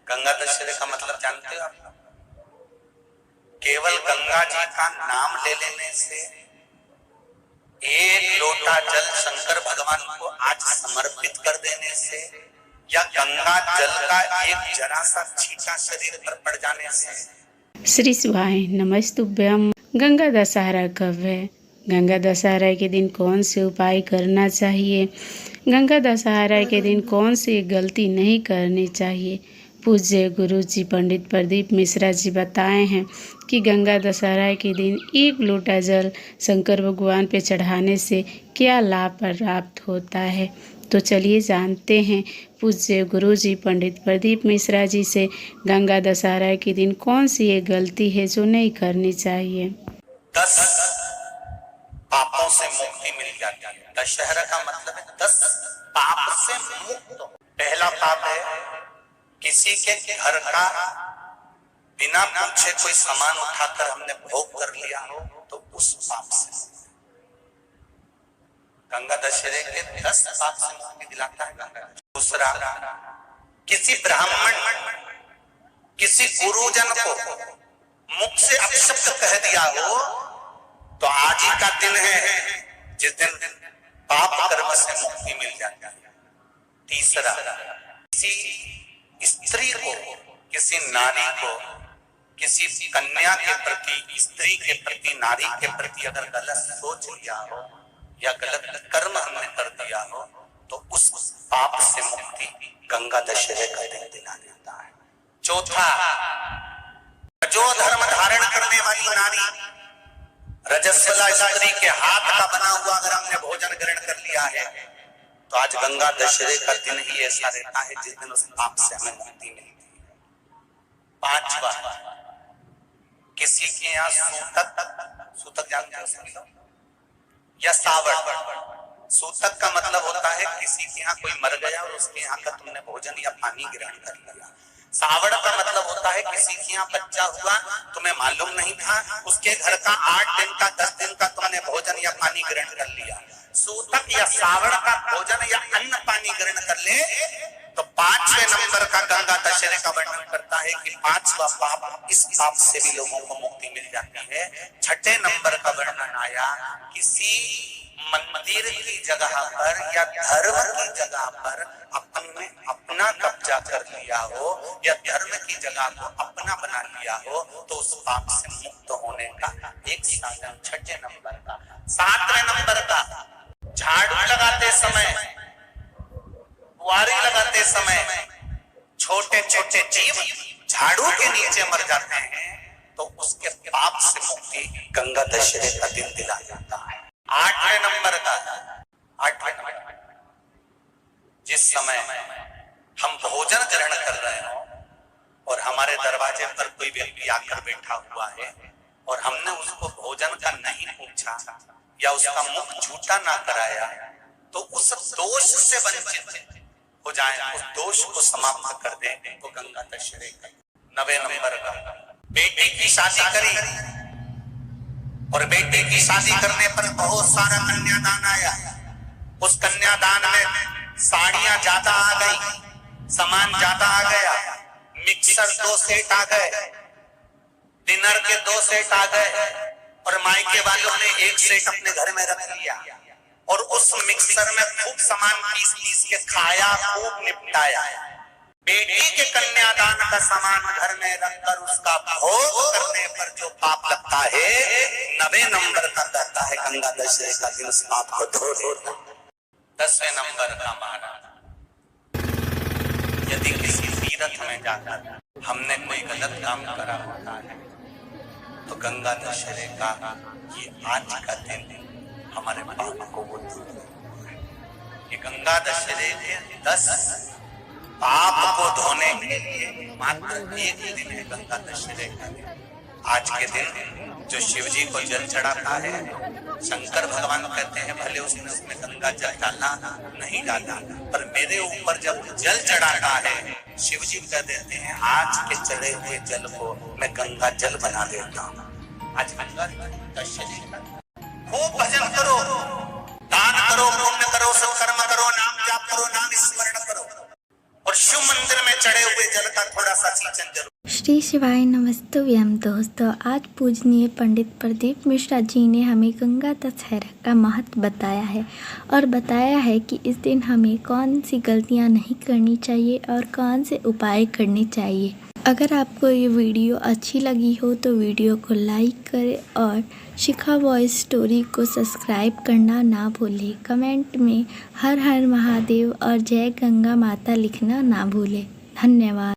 गंगा दशहरे का मतलब जानते हो आप? केवल गंगा जी का नाम ले लेने से, एक लोटा जल शंकर भगवान को आज समर्पित कर देने से, या गंगा जल का एक जरा सा छींटा शरीर पर पड़ जाने से। श्री शिवाय नमस्तुभ्यम। गंगा दशहरा कब है? गंगा दशहरा के दिन कौन से उपाय करना चाहिए? गंगा दशहरा के दिन कौन सी गलती नहीं करनी चाहिए? पूज्य गुरु जी पंडित प्रदीप मिश्रा जी बताए हैं कि गंगा दशहरा के दिन एक लोटा जल शंकर भगवान पे चढ़ाने से क्या लाभ प्राप्त होता है। तो चलिए जानते हैं पूज्य गुरु जी पंडित प्रदीप मिश्रा जी से गंगा दशहरा के दिन कौन सी ये गलती है जो नहीं करनी चाहिए। 10 पापों से मुक्ति मिल जाती है। दशहरा का मतलब है 10 पाप से मुक्त। पहला पाप है किसी के घर का बिना पूछे कोई सामान उठाकर हमने भोग कर लिया हो तो उस पाप से। गंगा दशहरे के 10 पाप से मुक्ति दिलाता है गंगा। दूसरा, किसी ब्राह्मण किसी गुरुजन को मुख से अपशब्द कह दिया हो तो आज ही का दिन है जिस दिन पाप कर्म से मुक्ति मिल जाती है। तीसरा, किसी स्त्री को, किसी नारी को, किसी कन्या के प्रति, स्त्री के प्रति, नारी के प्रति अगर गलत सोच लिया हो या गलत कर्म हमने कर दिया हो तो उस पाप से मुक्ति गंगा दशहरे का दिन दिला देता है। चौथा, जो धर्म धारण करने वाली नारी, रजस्वला स्त्री के हाथ का बना हुआ अगर हमने भोजन ग्रहण कर लिया है तो आज गंगा दशहरे का दिन ही ऐसा रहता है जिस दिन उस पाप से हमें मुक्ति मिलती है। पांचवा, किसी के यहाँ सूतक जानते हो या सावड़। सूतक का मतलब होता है किसी के यहाँ कोई मर गया और उसके यहाँ का तुमने भोजन या पानी ग्रहण कर लिया। सावड़ का मतलब होता है किसी के यहाँ बच्चा हुआ, तुम्हें मालूम नहीं था, उसके घर का 8 दिन का 10 दिन का तुमने भोजन या पानी ग्रहण कर लिया। सूतक या सावड़ का भोजन या अन्न पानी ग्रहण कर ले तो 5वें नंबर का गंगा दशहरे का वर्णन करता है कि 5वां पाप, इस पाप से भी लोगों को मुक्ति मिल जाती है। 6ठे नंबर का वर्णन आया, किसी मंदिर की जगह पर या धर्म की जगह पर अपने अपना कब्जा कर लिया हो या धर्म की जगह को अपना बना लिया हो तो उस पाप से मुक्त होने का एक साधन 6ठे नंबर का। 7वें नंबर का, झाड़ू लगाते समय, बुआरी लगाते समय छोटे छोटे जीव झाड़ू के नीचे मर जाते हैं तो उसके पाप से मुक्ति गंगा दशहरे का दिन दिला जाता है। 8वें नंबर का, जिस समय हम भोजन ग्रहण कर रहे हो और हमारे दरवाजे पर कोई व्यक्ति आकर बैठा हुआ है और हमने उसको भोजन का नहीं पूछा या उसका मुख झूठा ना कराया तो उस दोष से वंचित हो जाए, उस दोष को समाप्त कर दे तो गंगा दशहरे का। 9वें नंबर का, बेटी की शादी करी और बेटी की शादी करने पर बहुत सारा कन्यादान आया। उस कन्यादान में साड़ियां ज्यादा आ गई, सामान ज्यादा आ गया, मिक्सर 2 सेट आ गए, डिनर के 2 सेट आ गए और मायके वालों ने 1 सेट अपने घर में रख लिया और उस मिक्सर में खूब सामान पीस के खाया, खूब निपटाया। बेटी के कन्यादान का सामान घर में रखकर उसका भोग करने पर जो पाप लगता है 9वें नंबर का कहता है गंगा दशहरे का दिन उस पाप को धो देता। 10वें नंबर का महाराज, यदि किसी तीर्थ में जाकर हमने कोई गलत काम करा होता है तो गंगा दशहरे का ये आज का दिन हमारे पाप को वो धो देता है। ये गंगा दशहरे के 10 पाप को धोने के लिए मात्र एक दिन है गंगा दशहरे का दिन। आज के दिन जो शिव जी को जल चढ़ाता है, शंकर भगवान कहते हैं भले उसने उसमें गंगा जल डाला नहीं डाला, पर मेरे ऊपर जब जल चढ़ाता है शिव जी कह देते हैं आज के चढ़े हुए जल को मैं गंगा जल बना देता हूँ। आज गंगा दशहरे का खूब भजन करो, दान करो, पुण्य करो, सत्कर्म करो, नाम जाप करो, नाम स्मरण करो और शिव मंदिर में चढ़े हुए जल जल का थोड़ा सा सिंचन जरूर। श्री शिवाय नमस्तुभ्यम। दोस्तों, आज पूजनीय पंडित प्रदीप मिश्रा जी ने हमें गंगा दशहरा का महत्व बताया है और बताया है कि इस दिन हमें कौन सी गलतियां नहीं करनी चाहिए और कौन से उपाय करने चाहिए। अगर आपको ये वीडियो अच्छी लगी हो तो वीडियो को लाइक करें और शिखा वॉइस स्टोरी को सब्सक्राइब करना ना भूलें। कमेंट में हर हर महादेव और जय गंगा माता लिखना ना भूलें। धन्यवाद।